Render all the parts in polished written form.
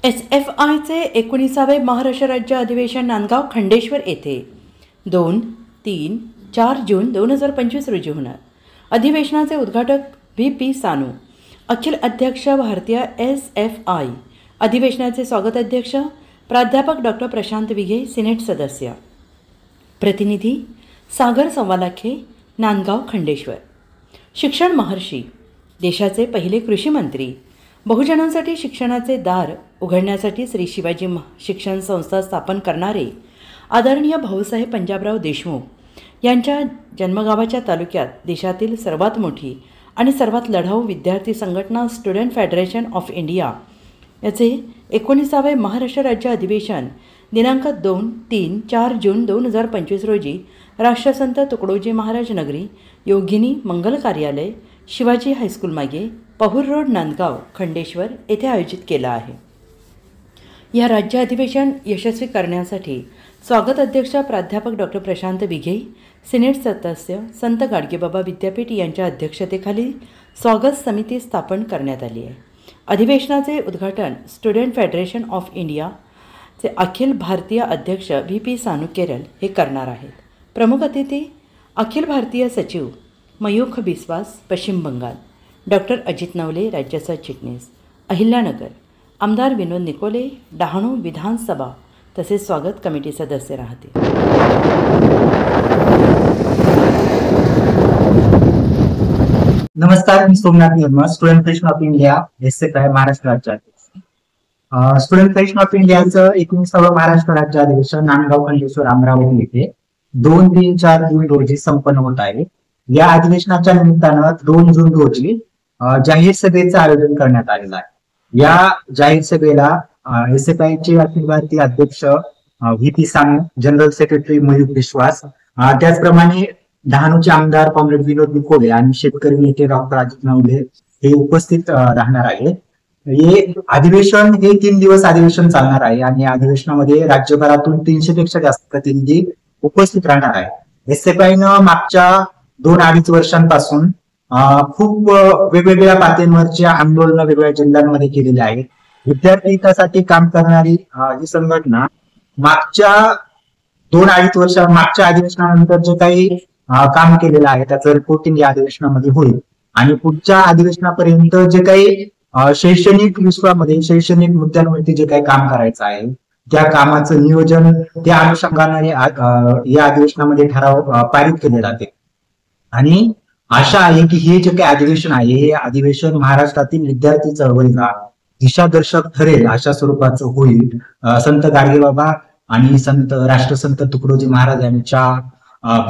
SFIचे 19वे महाराष्ट्र राज्य अधिवेशन नांदगाव खंडेश्वर येथे 2, 3, 4 जून 2025 रोजी होणार. अधिवेशनाचे उद्घाटक VP सानू, अखिल अध्यक्ष भारतीय SFI. अधिवेशनाचे स्वागत अध्यक्ष प्राध्यापक डॉक्टर प्रशांत विघे, सिनेट सदस्य. प्रतिनिधी सागर सव्वालाखे, नांदगाव खंडेश्वर. शिक्षण महर्षी, देशाचे पहिले कृषी मंत्री, बहुजनांसाठी शिक्षणाचे दार उघडण्यासाठी श्री शिवाजी शिक्षण संस्था स्थापन करणारे आदरणीय भाऊसाहेब पंजाबराव देशमुख यांच्या जन्मगावाच्या तालुक्यात देशातील सर्वात मोठी आणि सर्वात लढाऊ विद्यार्थी संघटना स्टुडंट फेडरेशन ऑफ इंडिया याचे 19वे महाराष्ट्र राज्य अधिवेशन दिनांक 2, 3, 4 जून 2025 रोजी राष्ट्रसंत तुकडोजी महाराज नगरी, योगिनी मंगल कार्यालय, शिवाजी हायस्कूल मागे, पहुर रोड, नांदगाव खंडेश्वर येथे आयोजित केला आहे. या राज्य अधिवेशन यशस्वी करण्यासाठी स्वागत अध्यक्ष प्राध्यापक डॉक्टर प्रशांत विघे, सिनेट सदस्य संत गाडगेबाबा विद्यापीठ यांच्या अध्यक्षतेखाली स्वागत समिती स्थापन करण्यात आली आहे. अधिवेशनाचे उद्घाटन स्टुडंट फेडरेशन ऑफ इंडियाचे अखिल भारतीय अध्यक्ष VP सानू केरल हे करणार आहेत. प्रमुख अतिथी अखिल भारतीय सचिव मयूख बिस्वास, पश्चिम बंगाल, डॉक्टर अजित नवले, राज्याचा चिटणीस, अहिल्यानगर, आमदार विनोद निकोले, डहाणू विधानसभा तसेच स्वागत कमिटी सदस्य राहतील. नमस्कार, मी Somnath Nirmal, student federation of India SFI Maharashtra राज्य. स्टुडंट फेडरेशन ऑफ इंडियाचं 19वे महाराष्ट्र राज्य अधिवेशन नांदगाव खंडेश्वर अमरावती येथे 2, 3, 4 जून रोजी संपन्न होत आहे. या अधिवेशनाच्या निमित्तानं 2 जून रोजी जाहीर सभेचं आयोजन करण्यात आलेलं आहे. या जाहीर सभेला SFI चे अखिल भारतीय अध्यक्ष VP Sanu, general secretary Mayukh Biswas, त्याचप्रमाणे डहाणूचे आमदार कॉम्रेड विनोद निकोले आणि शेतकरी नेते डॉक्टर अजित नवले हे उपस्थित राहणार आहेत. हे अधिवेशन 3 दिवस अधिवेशन चालणार आहे आणि या अधिवेशनामध्ये राज्यभरातून 300 पेक्षा जास्त प्रतिनिधी उपस्थित राहणार आहे. SFI न मागच्या 2-2.5 वर्षांपासून खूप वेगवेगळ्या पातळीवरची आंदोलन वेगवेगळ्या जिल्ह्यांमध्ये केलेली आहेत. विद्यार्थी हितासाठी काम करणारी ही संघटना मागच्या 2-2.5 वर्षा मागच्या अधिवेशनानंतर जे काही काम केलेलं आहे त्याचं रिपोर्टिंग या अधिवेशनामध्ये होईल आणि पुढच्या अधिवेशनापर्यंत जे काही शैक्षणिक विश्वामध्ये शैक्षणिक मुद्द्यांवरती जे काही काम करायचं आहे त्या कामाचं नियोजन त्या अनुषंगाने या अधिवेशनामध्ये ठराव पारित केले जाते. आणि आशा आहे की हे जे काही अधिवेशन आहे हे अधिवेशन महाराष्ट्रातील विद्यार्थी चळवळीला दिशादर्शक ठरेल अशा स्वरूपाचं होईल. संत गाडगेबाबा आणि राष्ट्रसंत तुकडोजी महाराज यांच्या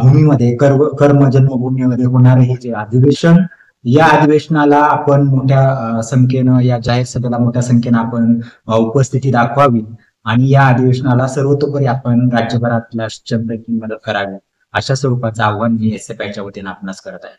भूमीमध्ये कर्म जन्मभूमीमध्ये होणारे हे जे अधिवेशन, या अधिवेशनाला आपण मोठ्या संख्येनं, या जाहीर सभेला मोठ्या संख्येनं आपण उपस्थिती दाखवावी आणि या अधिवेशनाला सर्वतोपरी आपण राज्यभरातल्या शिक्षण मदत करावी अशा स्वरूपाचं आव्हान मी SFI च्या वतीने आपणास करत आहे.